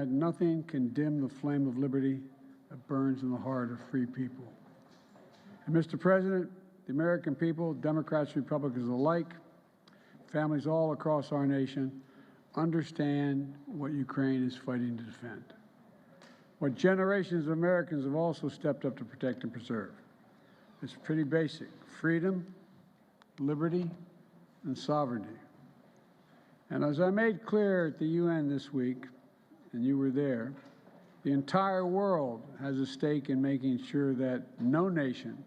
that nothing can dim the flame of liberty that burns in the heart of free people. And Mr. President, the American people, Democrats, Republicans alike, families all across our nation, understand what Ukraine is fighting to defend, what generations of Americans have also stepped up to protect and preserve. It's pretty basic: freedom, liberty, and sovereignty. And as I made clear at the UN this week, and you were there, the entire world has a stake in making sure that no nation,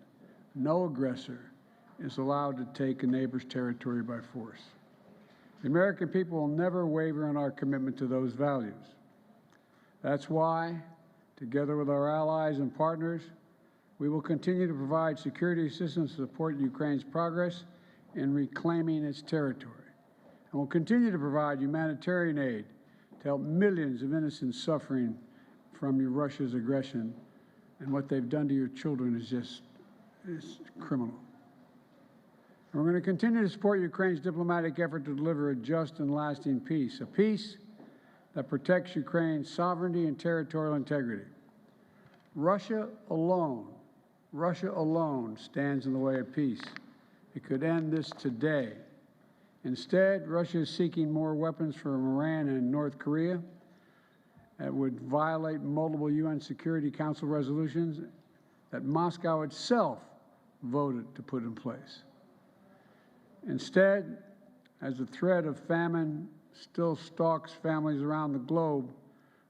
no aggressor is allowed to take a neighbor's territory by force. The American people will never waver in our commitment to those values. That's why, together with our allies and partners, we will continue to provide security assistance to support Ukraine's progress in reclaiming its territory. And we'll continue to provide humanitarian aid to help millions of innocents suffering from Russia's aggression. And what they've done to your children is criminal. And we're going to continue to support Ukraine's diplomatic effort to deliver a just and lasting peace, a peace that protects Ukraine's sovereignty and territorial integrity. Russia alone stands in the way of peace. It could end this today. Instead, Russia is seeking more weapons from Iran and North Korea that would violate multiple UN Security Council resolutions that Moscow itself voted to put in place. Instead, as the threat of famine still stalks families around the globe,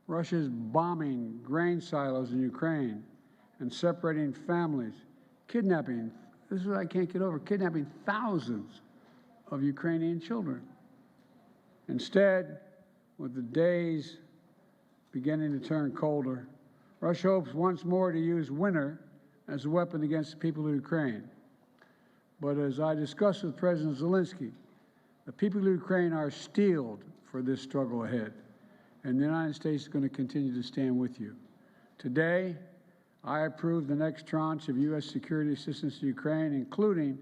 Russia is bombing grain silos in Ukraine and separating families, kidnapping, this is what I can't get over, kidnapping thousands of Ukrainian children. Instead, with the days beginning to turn colder, Russia hopes once more to use winter as a weapon against the people of Ukraine. But as I discussed with President Zelenskyy, the people of Ukraine are steeled for this struggle ahead, and the United States is going to continue to stand with you. Today, I approved the next tranche of U.S. security assistance to Ukraine, including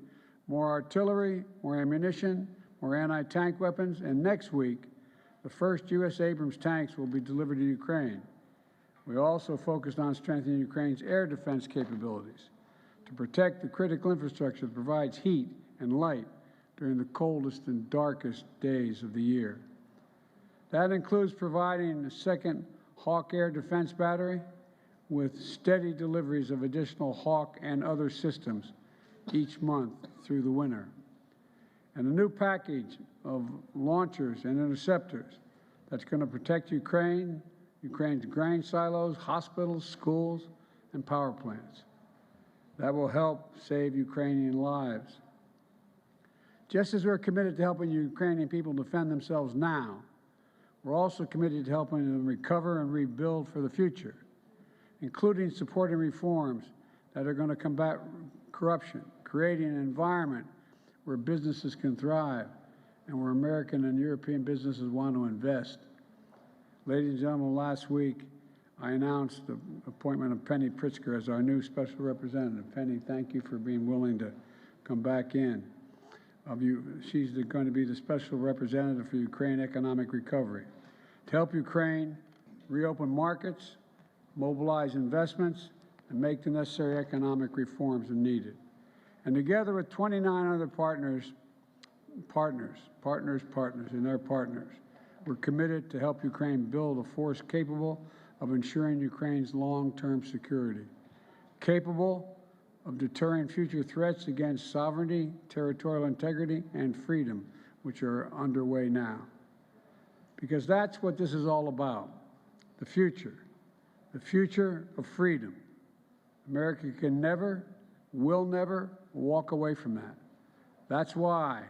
more artillery, more ammunition, more anti-tank weapons, and next week, the first U.S. Abrams tanks will be delivered to Ukraine. We also focused on strengthening Ukraine's air defense capabilities to protect the critical infrastructure that provides heat and light during the coldest and darkest days of the year. That includes providing a second Hawk air defense battery with steady deliveries of additional Hawk and other systems each month through the winter, and a new package of launchers and interceptors that's going to protect Ukraine's grain silos, hospitals, schools, and power plants. That will help save Ukrainian lives. Just as we're committed to helping Ukrainian people defend themselves now, we're also committed to helping them recover and rebuild for the future, including supporting reforms that are going to combat corruption, creating an environment where businesses can thrive and where American and European businesses want to invest. Ladies and gentlemen, last week I announced the appointment of Penny Pritzker as our new special representative. Penny, thank you for being willing to come back in. She's going to be the special representative for Ukraine economic recovery to help Ukraine reopen markets, mobilize investments, and make the necessary economic reforms as needed. And together with 29 other partners, we're committed to help Ukraine build a force capable of ensuring Ukraine's long-term security, capable of deterring future threats against sovereignty, territorial integrity, and freedom, which are underway now. Because that's what this is all about, the future of freedom. America can never, will never walk away from that. That's why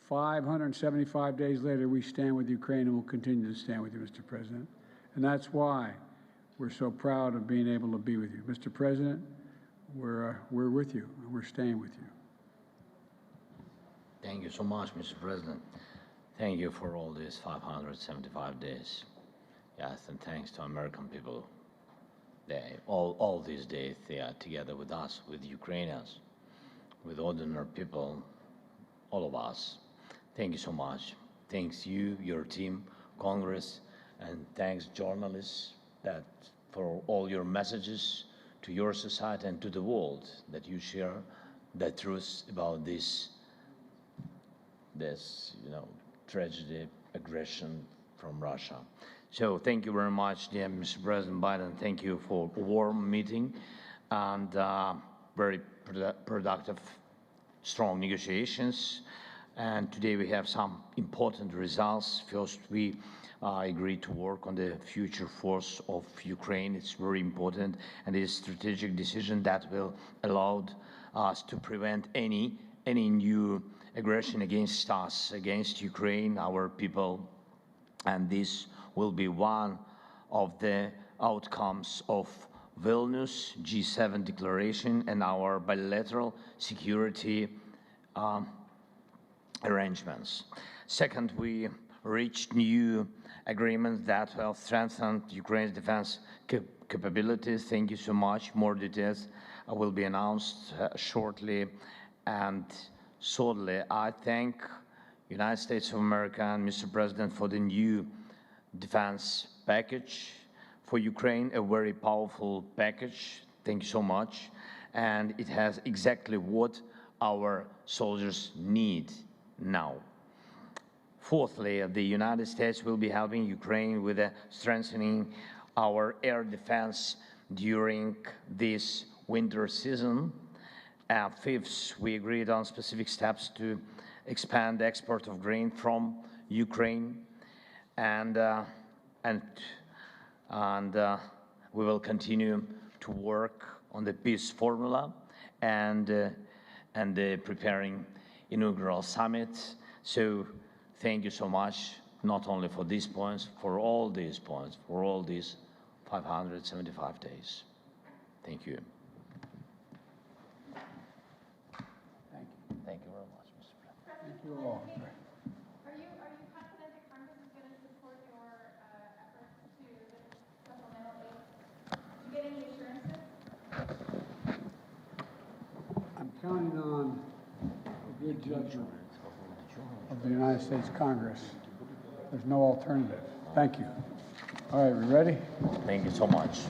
575 days later, we stand with Ukraine and will continue to stand with you, Mr. President. And that's why we're so proud of being able to be with you. Mr. President, we're with you, and we're staying with you. Thank you so much, Mr. President. Thank you for all these 575 days. Yes, and thanks to American people. All these days, they are together with us, with Ukrainians, with ordinary people, all of us. Thank you so much. Thanks you, your team, Congress, and thanks journalists that for all your messages to your society and to the world that you share the truth about this tragedy, aggression from Russia. So thank you very much, dear Mr. President Biden. Thank you for a warm meeting and very productive, strong negotiations. And today we have some important results. First, we agreed to work on the future force of Ukraine. It's very important, and it's a strategic decision that will allow us to prevent any new aggression against us, against Ukraine, our people. And this will be one of the outcomes of Vilnius G7 declaration and our bilateral security arrangements. Second, we reached new agreements that will strengthen Ukraine's defense capabilities. Thank you so much. More details will be announced shortly. And thirdly, I thank United States of America and Mr. President for the new defense package for Ukraine, a very powerful package. Thank you so much. And it has exactly what our soldiers need now. Fourthly, the United States will be helping Ukraine with strengthening our air defense during this winter season. Fifth, we agreed on specific steps to expand the export of grain from Ukraine, and we will continue to work on the peace formula and preparing inaugural summit. So thank you so much, not only for these points, for all these points, for all these 575 days. Thank you. Thank you very much, Mr. President. Thank you all. Are you confident that Congress is going to support your efforts to supplemental aid? Did you get any assurances? I'm counting on a good judgment of the United States Congress. There's no alternative. Thank you. All right, we ready? Thank you so much.